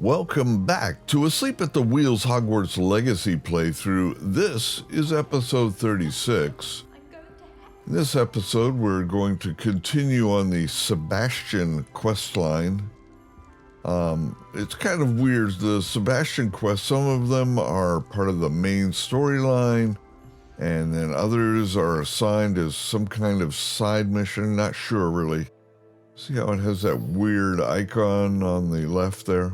Welcome back to Asleep at the Wheels Hogwarts Legacy playthrough. This is episode 36. In this episode, we're going to continue on the Sebastian questline. It's kind of weird. The Sebastian quests, some of them are part of the main storyline, and then others are assigned as some kind of side mission. Not sure, really. See how it has that weird icon on the left there?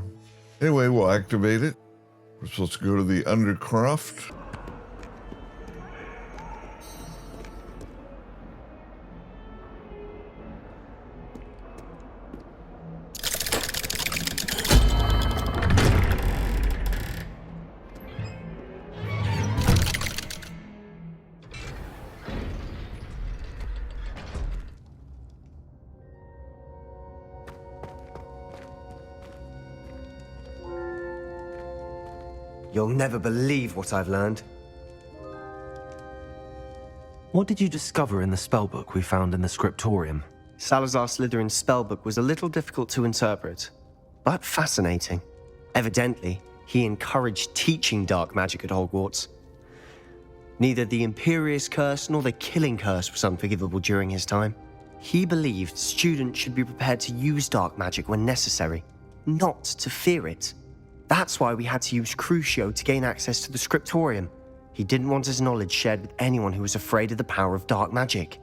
Anyway, we'll activate it. We're supposed to go to the Undercroft. You'll never believe what I've learned. What did you discover in the spellbook we found in the scriptorium? Salazar Slytherin's spellbook was a little difficult to interpret, but fascinating. Evidently, he encouraged teaching dark magic at Hogwarts. Neither the Imperious Curse nor the Killing Curse was unforgivable during his time. He believed students should be prepared to use dark magic when necessary, not to fear it. That's why we had to use Crucio to gain access to the scriptorium. He didn't want his knowledge shared with anyone who was afraid of the power of dark magic.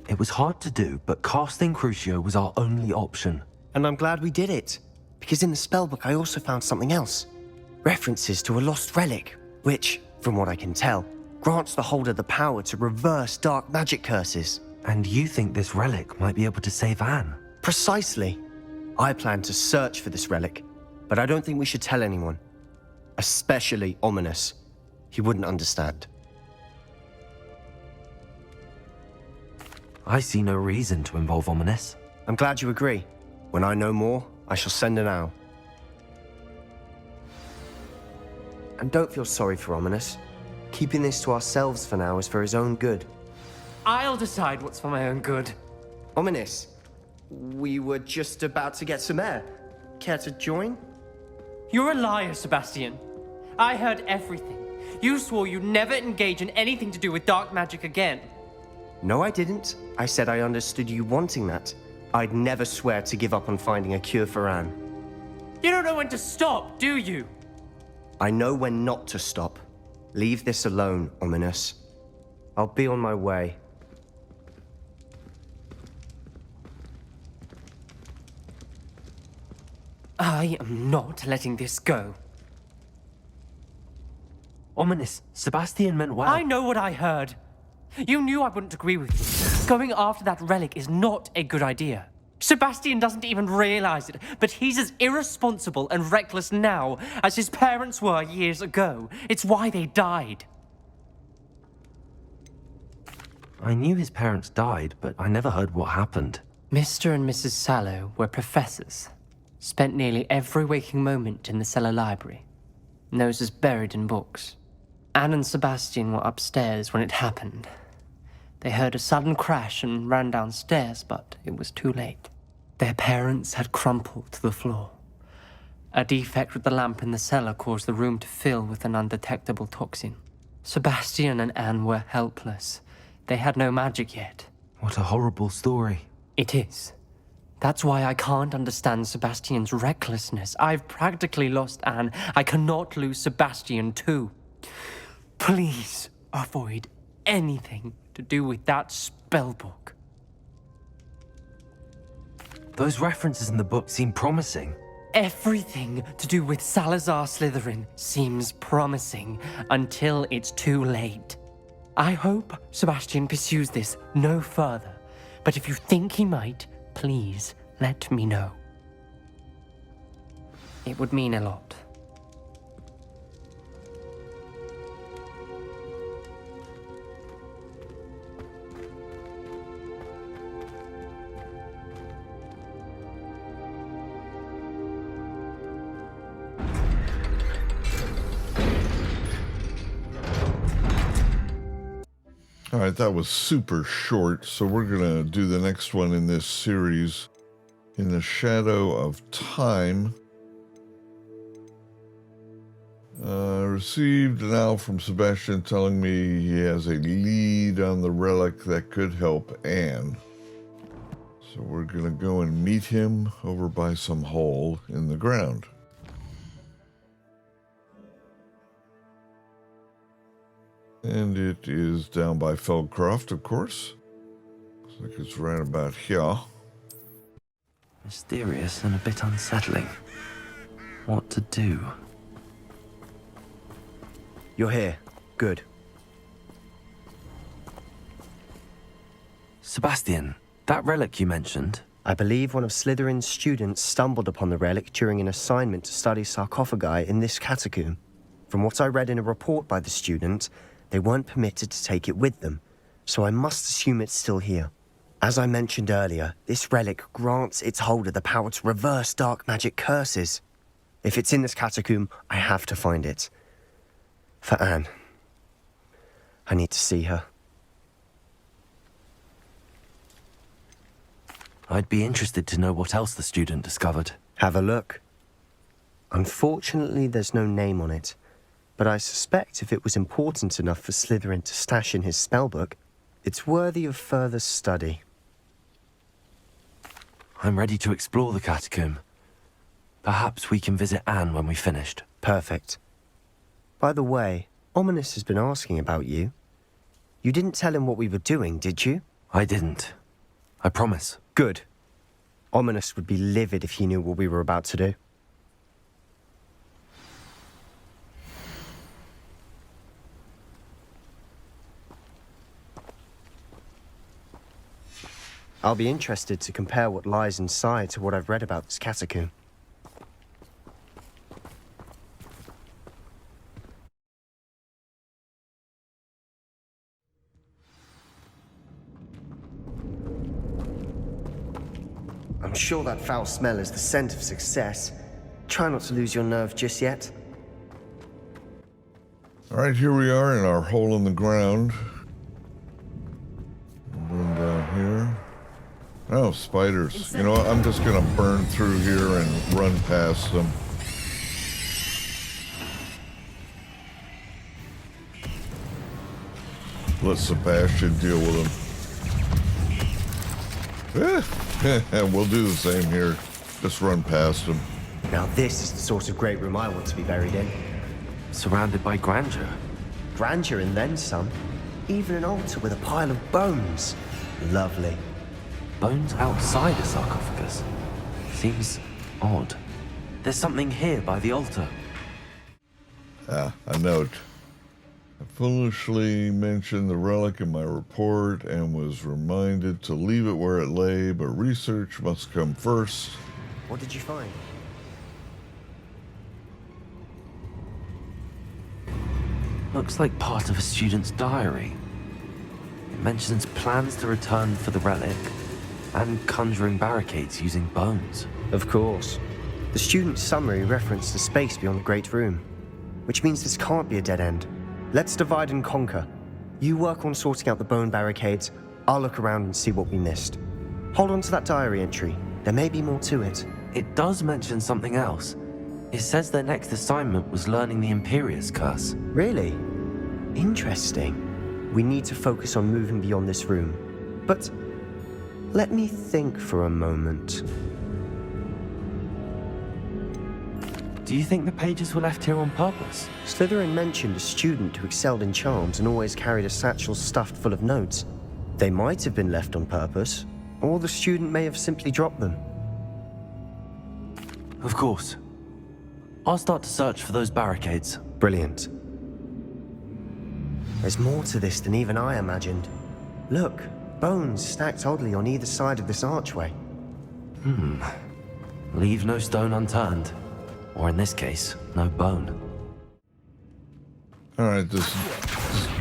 It was hard to do, but casting Crucio was our only option. And I'm glad we did it, because in the spellbook I also found something else. References to a lost relic, which, from what I can tell, grants the holder the power to reverse dark magic curses. And you think this relic might be able to save Anne? Precisely. I plan to search for this relic, but I don't think we should tell anyone. Especially Ominous. He wouldn't understand. I see no reason to involve Ominous. I'm glad you agree. When I know more, I shall send an owl. And don't feel sorry for Ominous. Keeping this to ourselves for now is for his own good. I'll decide what's for my own good. Ominous, we were just about to get some air. Care to join? You're a liar, Sebastian. I heard everything. You swore you'd never engage in anything to do with dark magic again. No, I didn't. I said I understood you wanting that. I'd never swear to give up on finding a cure for Anne. You don't know when to stop, do you? I know when not to stop. Leave this alone, Ominous. I'll be on my way. I am not letting this go. Ominous, Sebastian meant well. I know what I heard. You knew I wouldn't agree with you. Going after that relic is not a good idea. Sebastian doesn't even realize it, but he's as irresponsible and reckless now as his parents were years ago. It's why they died. I knew his parents died, but I never heard what happened. Mr. and Mrs. Sallow were professors. Spent nearly every waking moment in the cellar library. Noses buried in books. Anne and Sebastian were upstairs when it happened. They heard a sudden crash and ran downstairs, but it was too late. Their parents had crumpled to the floor. A defect with the lamp in the cellar caused the room to fill with an undetectable toxin. Sebastian and Anne were helpless. They had no magic yet. What a horrible story. It is. That's why I can't understand Sebastian's recklessness. I've practically lost Anne. I cannot lose Sebastian too. Please avoid anything to do with that spellbook. Those references in the book seem promising. Everything to do with Salazar Slytherin seems promising until it's too late. I hope Sebastian pursues this no further, but if you think he might, please let me know. It would mean a lot. All Alright, that was super short, so we're gonna do the next one in this series, In the Shadow of Time. Received now from Sebastian telling me he has a lead on the relic that could help Anne. So we're gonna go and meet him over by some hole in the ground. And it is down by Feldcroft, of course. Looks like it's right about here. Mysterious and a bit unsettling. What to do? You're here. Good. Sebastian, that relic you mentioned. I believe one of Slytherin's students stumbled upon the relic during an assignment to study sarcophagi in this catacomb. From what I read in a report by the student, they weren't permitted to take it with them, so I must assume it's still here. As I mentioned earlier, this relic grants its holder the power to reverse dark magic curses. If it's in this catacomb, I have to find it. For Anne. I need to see her. I'd be interested to know what else the student discovered. Have a look. Unfortunately, there's no name on it, but I suspect if it was important enough for Slytherin to stash in his spellbook, it's worthy of further study. I'm ready to explore the catacomb. Perhaps we can visit Anne when we've finished. Perfect. By the way, Ominous has been asking about you. You didn't tell him what we were doing, did you? I didn't. I promise. Good. Ominous would be livid if he knew what we were about to do. I'll be interested to compare what lies inside to what I've read about this catacomb. I'm sure that foul smell is the scent of success. Try not to lose your nerve just yet. All right, here we are in our hole in the ground. Burn down here. Oh, spiders. You know what? I'm just going to burn through here and run past them. Let Sebastian deal with them. We'll do the same here. Just run past them. Now this is the sort of great room I want to be buried in. Surrounded by grandeur. Grandeur and then some. Even an altar with a pile of bones. Lovely. Bones outside a sarcophagus. Seems odd. There's something here by the altar. A note. I foolishly mentioned the relic in my report and was reminded to leave it where it lay, but research must come first. What did you find? Looks like part of a student's diary. It mentions plans to return for the relic and conjuring barricades using bones. Of course. The student's summary referenced the space beyond the Great Room, which means this can't be a dead end. Let's divide and conquer. You work on sorting out the bone barricades. I'll look around and see what we missed. Hold on to that diary entry. There may be more to it. It does mention something else. It says their next assignment was learning the Imperious Curse. Really? Interesting. We need to focus on moving beyond this room. But let me think for a moment. Do you think the pages were left here on purpose? Slytherin mentioned a student who excelled in charms and always carried a satchel stuffed full of notes. They might have been left on purpose, or the student may have simply dropped them. Of course. I'll start to search for those barricades. Brilliant. There's more to this than even I imagined. Look, bones stacked oddly on either side of this archway. Leave no stone unturned. Or in this case, no bone. All right, this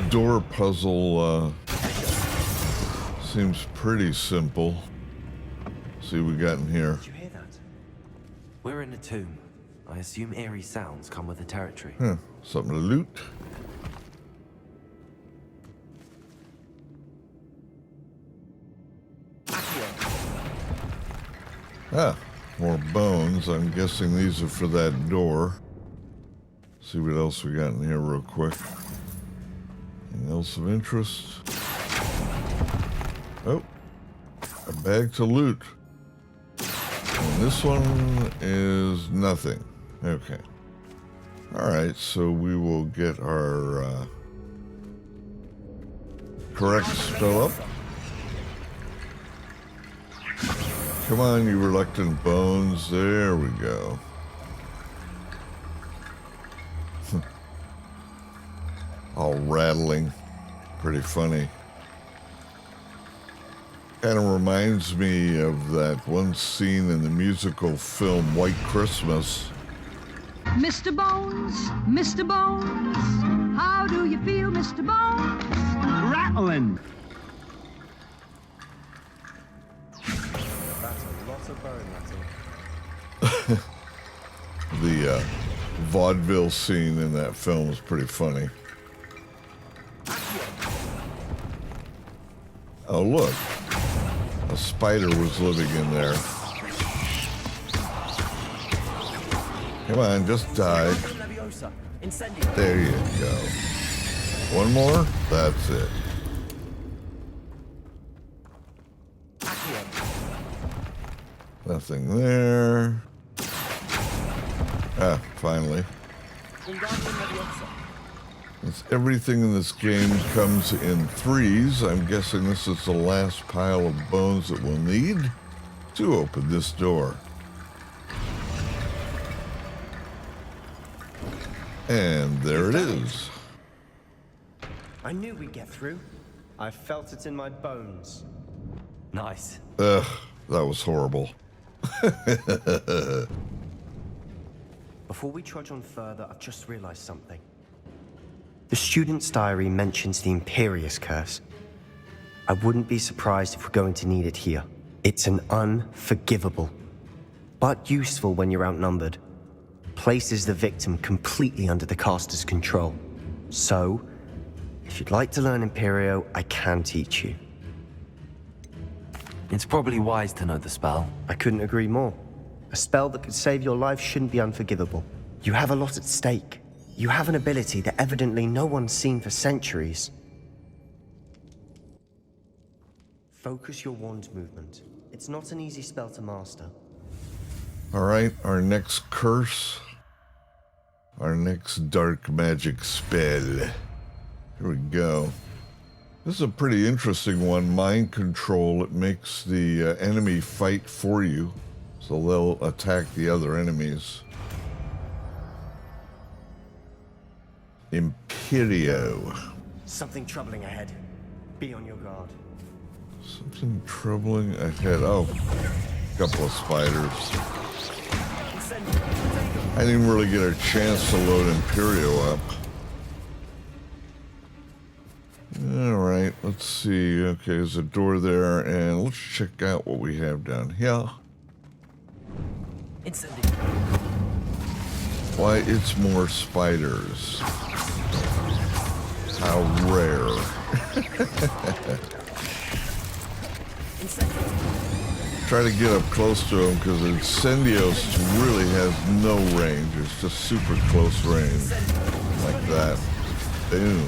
door puzzle seems pretty simple. See what we got in here. Did you hear that? We're in a tomb. I assume eerie sounds come with the territory. Something to loot. Ah, more bones. I'm guessing these are for that door. See what else we got in here real quick. Anything else of interest? Oh, a bag to loot. And this one is nothing. Okay. Alright, so we will get our correct spell up. Come on, you reluctant bones. There we go. All rattling. Pretty funny. Kind of reminds me of that one scene in the musical film White Christmas. Mr. Bones, Mr. Bones, how do you feel, Mr. Bones? Rattling. That's a lot of bone rattle. The vaudeville scene in that film is pretty funny. Oh, look. A spider was living in there. Come on, just die. There you go. One more? That's it. Nothing there. Ah, finally. Since everything in this game comes in threes, I'm guessing this is the last pile of bones that we'll need to open this door. And there it is. I knew we'd get through. I felt it in my bones. Nice. Ugh, that was horrible. Before we trudge on further, I've just realized something. The student's diary mentions the Imperious Curse. I wouldn't be surprised if we're going to need it here. It's an unforgivable, but useful when you're outnumbered. Places the victim completely under the caster's control. So, if you'd like to learn Imperio, I can teach you. It's probably wise to know the spell. I couldn't agree more. A spell that could save your life shouldn't be unforgivable. You have a lot at stake. You have an ability that evidently no one's seen for centuries. Focus your wand movement. It's not an easy spell to master. All right, our next curse. Our next dark magic spell. Here we go. This is a pretty interesting one. Mind control. It makes the enemy fight for you. So they'll attack the other enemies. Imperio. Something troubling ahead. Be on your guard. Something troubling ahead. Oh, a couple of spiders. I didn't really get a chance to load Imperio up. Alright, let's see. Okay, there's a door there, and let's check out what we have down here. Why, it's more spiders. How rare. Try to get up close to him because Incendios really has no range. It's just super close range. Like that. Boom.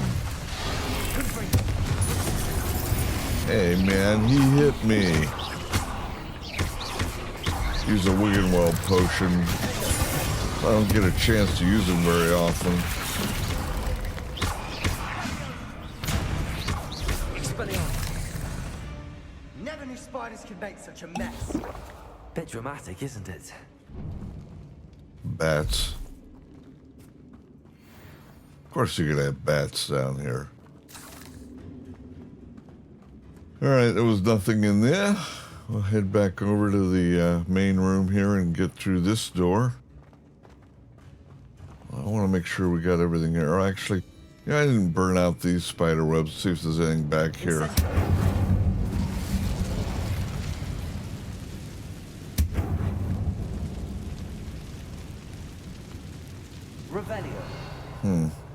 Hey man, he hit me. Use a Wiggenweld potion. I don't get a chance to use them very often. Never knew spiders could make such a mess. Bit dramatic, isn't it? Bats. Of course you're gonna have bats down here. Alright, there was nothing in there. We'll head back over to the main room here and get through this door. I want to make sure we got everything here. Or actually, yeah, I didn't burn out these spider webs. See if there's anything back here.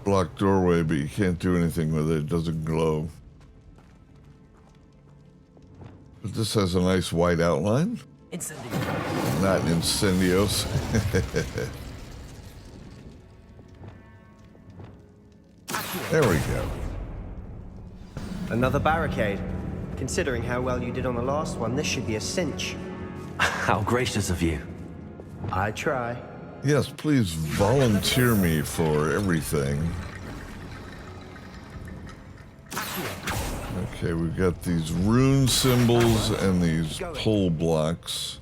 Blocked doorway, but you can't do anything with it. It doesn't glow. But this has a nice white outline. Incendio. Not incendios. There we go. Another barricade. Considering how well you did on the last one, this should be a cinch. How gracious of you. I try. Yes, please volunteer me for everything. Okay, we've got these rune symbols and these pole blocks.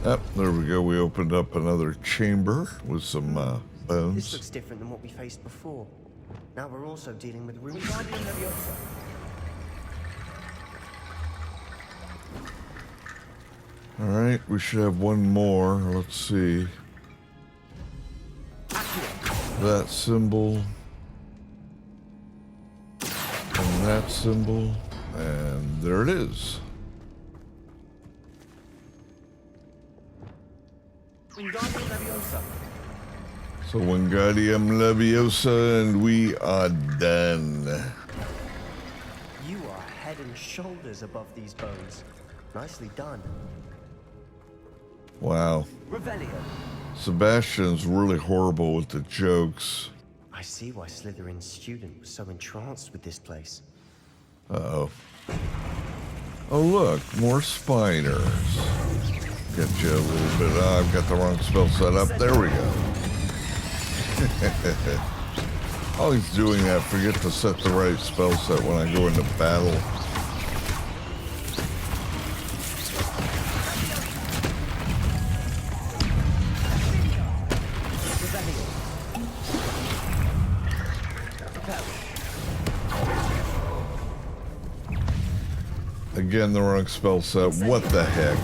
Yep, there we go. We opened up another chamber with some This bones. looks different than what we faced before. Now we're also dealing with ruins. All right, we should have one more. Let's see. That symbol. And that symbol. And there it is. So Wingardium Leviosa, and we are done. You are head and shoulders above these bones. Nicely done. Wow. Revelio. Sebastian's really horrible with the jokes. I see why Slytherin's student was so entranced with this place. Uh-oh. Oh, look, more spiders. Get you a little bit. Oh, I've got the wrong spell set up. There we go. Always doing that. Forget to set the right spell set when I go into battle. Again, the wrong spell set. What the heck?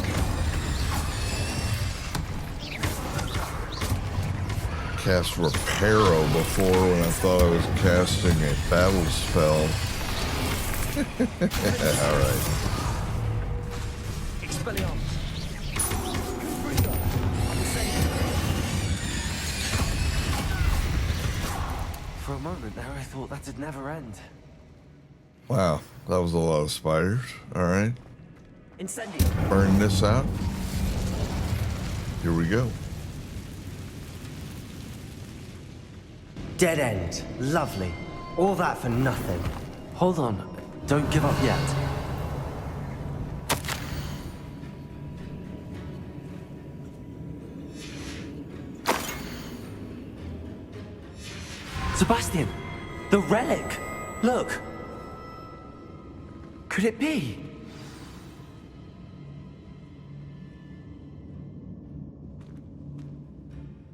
Cast Reparo before when I thought I was casting a battle spell. Alright. For a moment there, I thought that'd never end. Wow, that was a lot of spiders. Alright. Incendio. Burn this out. Here we go. Dead end. Lovely. All that for nothing. Hold on. Don't give up yet. Sebastian! The relic! Look! Could it be?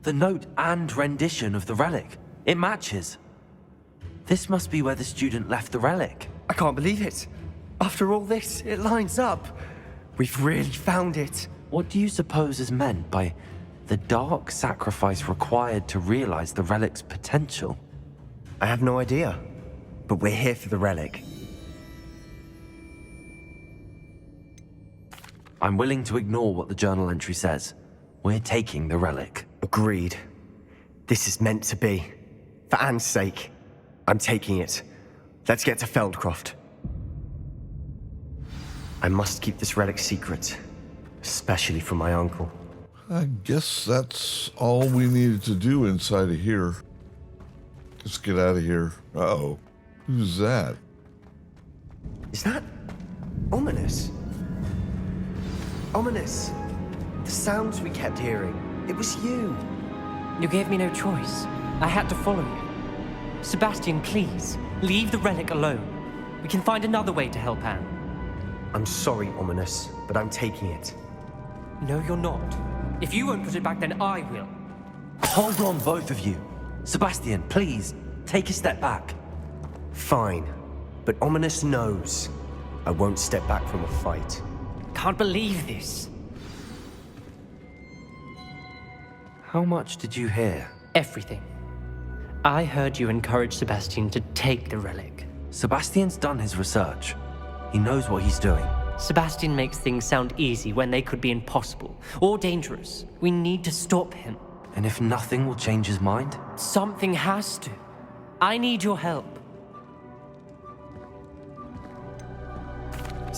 The note and rendition of the relic. It matches. This must be where the student left the relic. I can't believe it. After all this, it lines up. We've really found it. What do you suppose is meant by the dark sacrifice required to realize the relic's potential? I have no idea. But we're here for the relic. I'm willing to ignore what the journal entry says. We're taking the relic. Agreed. This is meant to be. For Anne's sake, I'm taking it. Let's get to Feldcroft. I must keep this relic secret, especially from my uncle. I guess that's all we needed to do inside of here. Let's get out of here. Uh-oh. Who's that? Is that ominous? Ominous. The sounds we kept hearing. It was you. You gave me no choice. I had to follow you. Sebastian, please, leave the relic alone. We can find another way to help Anne. I'm sorry, Ominous, but I'm taking it. No, you're not. If you won't put it back, then I will. Hold on, both of you. Sebastian, please, take a step back. Fine, but Ominous knows I won't step back from a fight. Can't believe this. How much did you hear? Everything. I heard you encourage Sebastian to take the relic. Sebastian's done his research. He knows what he's doing. Sebastian makes things sound easy when they could be impossible or dangerous. We need to stop him. And if nothing will change his mind? Something has to. I need your help.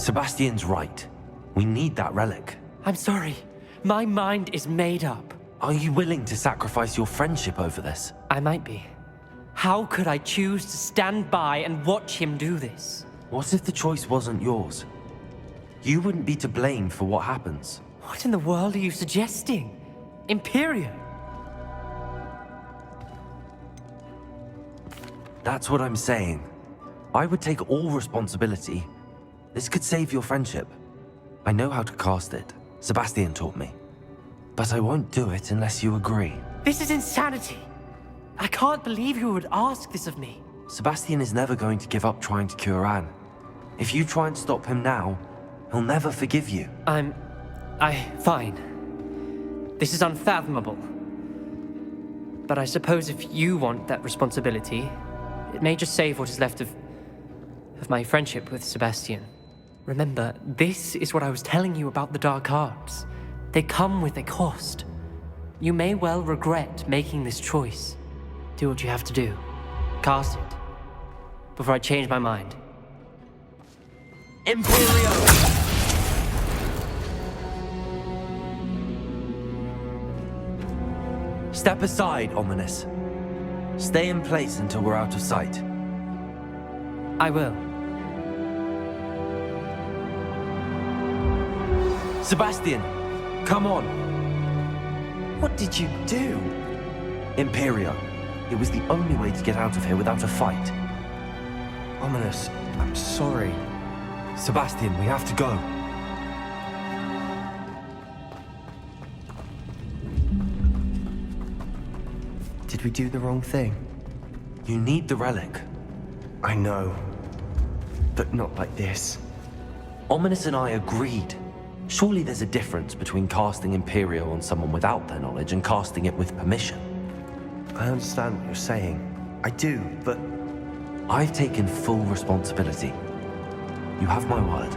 Sebastian's right. We need that relic. I'm sorry. My mind is made up. Are you willing to sacrifice your friendship over this? I might be. How could I choose to stand by and watch him do this? What if the choice wasn't yours? You wouldn't be to blame for what happens. What in the world are you suggesting? Imperium? That's what I'm saying. I would take all responsibility. This could save your friendship. I know how to cast it. Sebastian taught me. But I won't do it unless you agree. This is insanity. I can't believe you would ask this of me. Sebastian is never going to give up trying to cure Anne. If you try and stop him now, he'll never forgive you. Fine. This is unfathomable. But I suppose if you want that responsibility, it may just save what is left of my friendship with Sebastian. Remember, this is what I was telling you about the dark arts. They come with a cost. You may well regret making this choice. Do what you have to do. Cast it. Before I change my mind. Imperio! Step aside, Ominous. Stay in place until we're out of sight. I will. Sebastian, come on. What did you do? Imperio. It was the only way to get out of here without a fight. Ominous, I'm sorry. Sebastian, we have to go. Did we do the wrong thing? You need the relic. I know. But not like this. Ominous and I agreed. Surely there's a difference between casting Imperio on someone without their knowledge and casting it with permission. I understand what you're saying. I do, but... I've taken full responsibility. You have my word.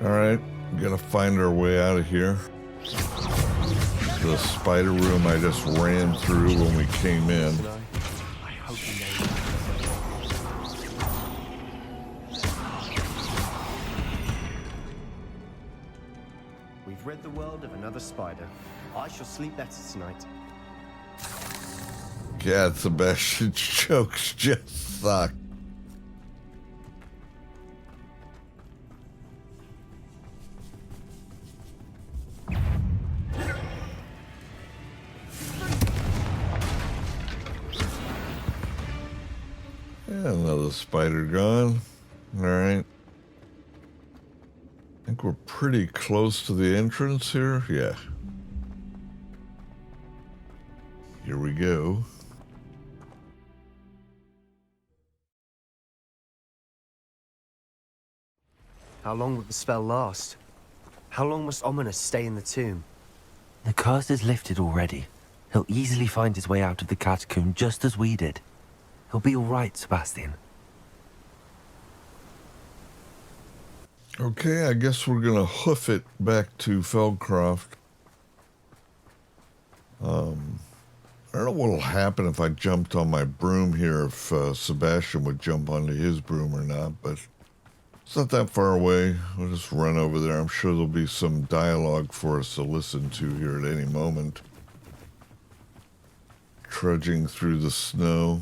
All right, gotta find our way out of here. The spider room I just ran through when we came in. I hope you know. We've rid the world of another spider. I shall sleep better tonight. God, Sebastian's jokes just suck. Another spider gone. All right. I think we're pretty close to the entrance here. Yeah. Here we go. How long will the spell last? How long must Ominous stay in the tomb? The curse is lifted already. He'll easily find his way out of the catacomb just as we did. He'll be all right, Sebastian. Okay, I guess we're gonna hoof it back to Feldcroft. I don't know what'll happen if I jumped on my broom here, if Sebastian would jump onto his broom or not, but it's not that far away. We'll just run over there. I'm sure there'll be some dialogue for us to listen to here at any moment. Trudging through the snow.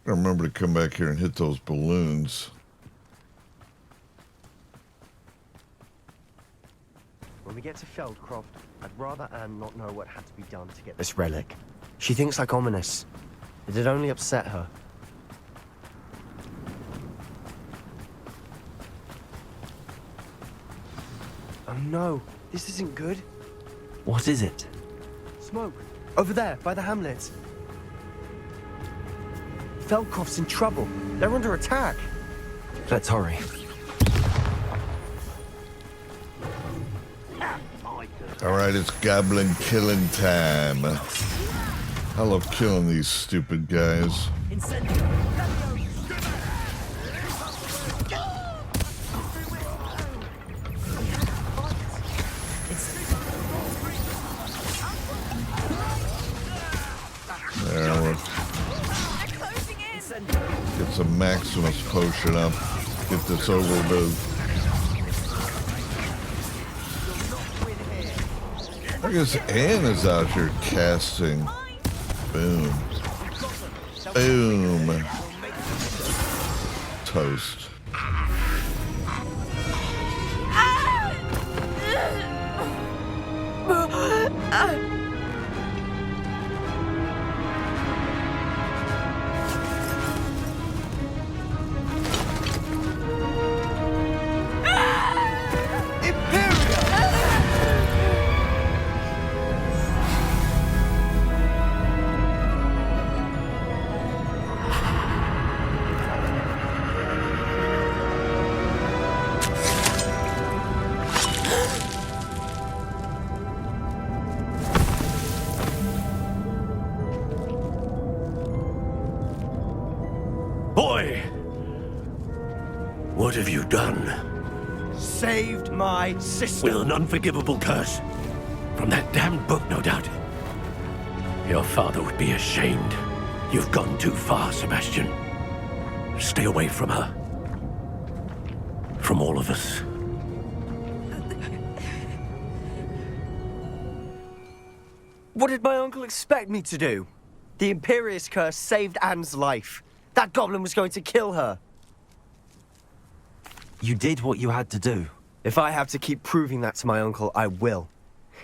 I remember to come back here and hit those balloons. When we get to Feldcroft, I'd rather Anne not know what had to be done to get this relic. She thinks like Ominous. It'd only upset her. Oh no, this isn't good. What is it? Smoke. Over there, by the hamlet. Feldcroft's in trouble. They're under attack. Let's hurry. All right, it's goblin killing time. I love killing these stupid guys. There, we'll get some Maximus potion up. get this over with. I guess Anne is out here casting. Boom. Boom. Toast. Boy! What have you done? Saved my sister. With an unforgivable curse. From that damned book, no doubt. Your father would be ashamed. You've gone too far, Sebastian. Stay away from her. From all of us. What did my uncle expect me to do? The Imperious curse saved Anne's life. That goblin was going to kill her. You did what you had to do. If I have to keep proving that to my uncle, I will.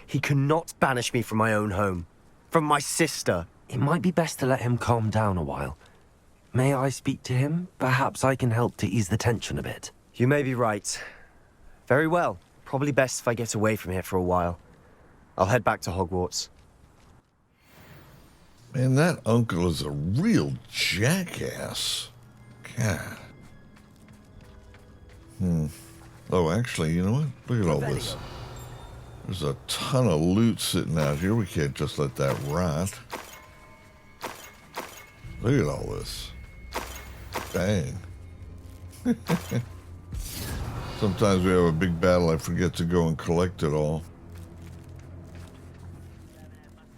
He cannot banish me from my own home. From my sister. It might be best to let him calm down a while. May I speak to him? Perhaps I can help to ease the tension a bit. You may be right. Very well. Probably best if I get away from here for a while. I'll head back to Hogwarts. Man, that uncle is a real jackass. God. Oh, actually, you know what? Look at all this. There's a ton of loot sitting out here. We can't just let that rot. Look at all this. Dang. Sometimes we have a big battle, I forget to go and collect it all.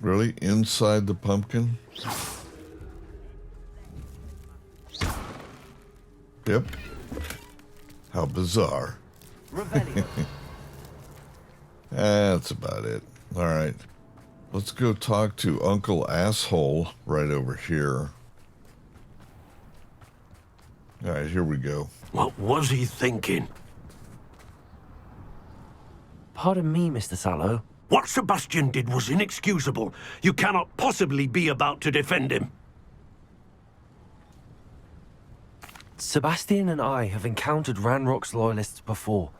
Really? Inside the pumpkin? Yep. How bizarre. That's about it. All right. Let's go talk to Uncle Asshole right over here. All right, here we go. What was he thinking? Pardon me, Mr. Sallow. What Sebastian did was inexcusable. You cannot possibly be about to defend him. Sebastian and I have encountered Ranrock's loyalists before.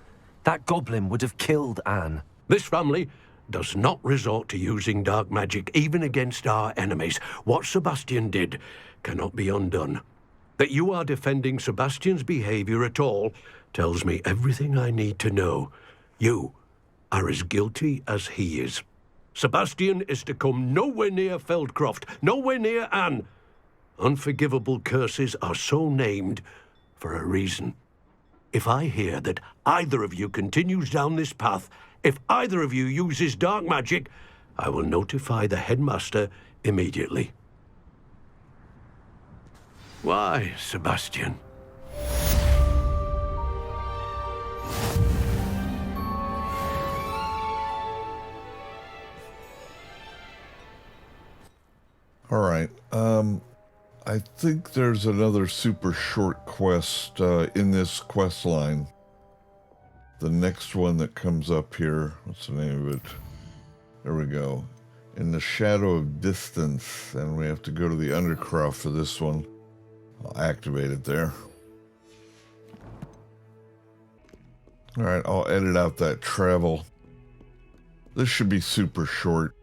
That goblin would have killed Anne. This family does not resort to using dark magic even against our enemies. What Sebastian did cannot be undone. That you are defending Sebastian's behavior at all tells me everything I need to know. You are as guilty as he is. Sebastian is to come nowhere near Feldcroft, nowhere near Anne. Unforgivable curses are so named for a reason. If I hear that either of you continues down this path, if either of you uses dark magic, I will notify the headmaster immediately. Why, Sebastian? All right. I think there's another super short quest in this quest line. The next one that comes up here. What's the name of it? There we go. In the Shadow of Distance. And we have to go to the Undercroft for this one. I'll activate it there. All right, I'll edit out that travel. This should be super short.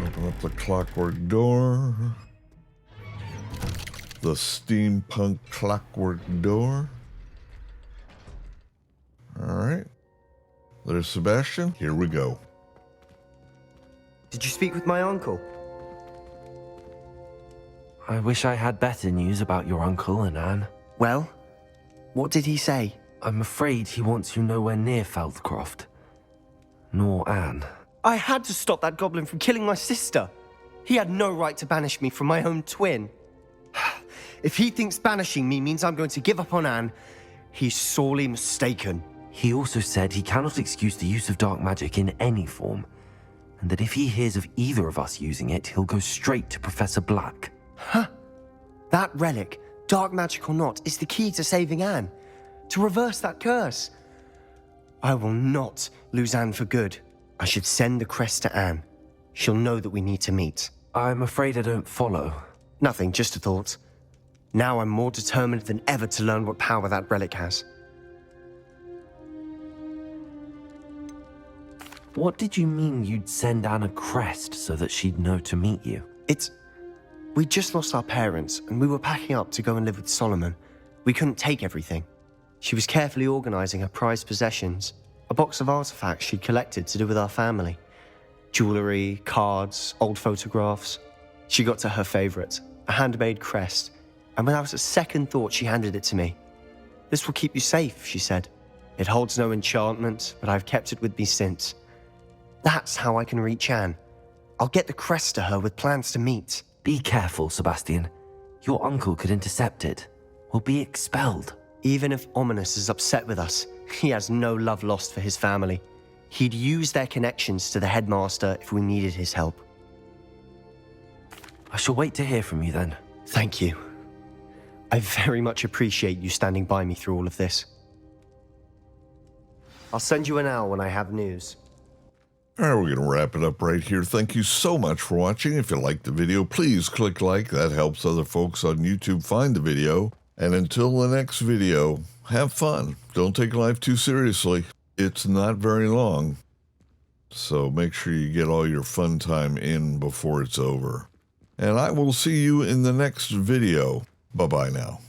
Open up the clockwork door. The steampunk clockwork door. All right. There's Sebastian. Here we go. Did you speak with my uncle? I wish I had better news about your uncle and Anne. Well, what did he say? I'm afraid he wants you nowhere near Feldcroft. Nor Anne. I had to stop that goblin from killing my sister. He had no right to banish me from my own twin. If he thinks banishing me means I'm going to give up on Anne, he's sorely mistaken. He also said he cannot excuse the use of dark magic in any form, and that if he hears of either of us using it, he'll go straight to Professor Black. That relic, dark magic or not, is the key to saving Anne. To reverse that curse. I will not lose Anne for good. I should send the crest to Anne. She'll know that we need to meet. I'm afraid I don't follow. Nothing, just a thought. Now I'm more determined than ever to learn what power that relic has. What did you mean you'd send Anne a crest so that she'd know to meet you? We just lost our parents, and we were packing up to go and live with Solomon. We couldn't take everything. She was carefully organizing her prized possessions, a box of artifacts she'd collected to do with our family. Jewelry, cards, old photographs. She got to her favorite, a handmade crest, and without a second thought she handed it to me. "This will keep you safe," she said. "It holds no enchantment, but I've kept it with me since. That's how I can reach Anne. I'll get the crest to her with plans to meet." Be careful, Sebastian. Your uncle could intercept it. We'll be expelled. Even if Ominous is upset with us, he has no love lost for his family. He'd use their connections to the headmaster if we needed his help. I shall wait to hear from you then. Thank you. I very much appreciate you standing by me through all of this. I'll send you an owl when I have news. All right, we're going to wrap it up right here. Thank you so much for watching. If you liked the video, please click like. That helps other folks on YouTube find the video. And until the next video, have fun. Don't take life too seriously. It's not very long. So make sure you get all your fun time in before it's over. And I will see you in the next video. Bye-bye now.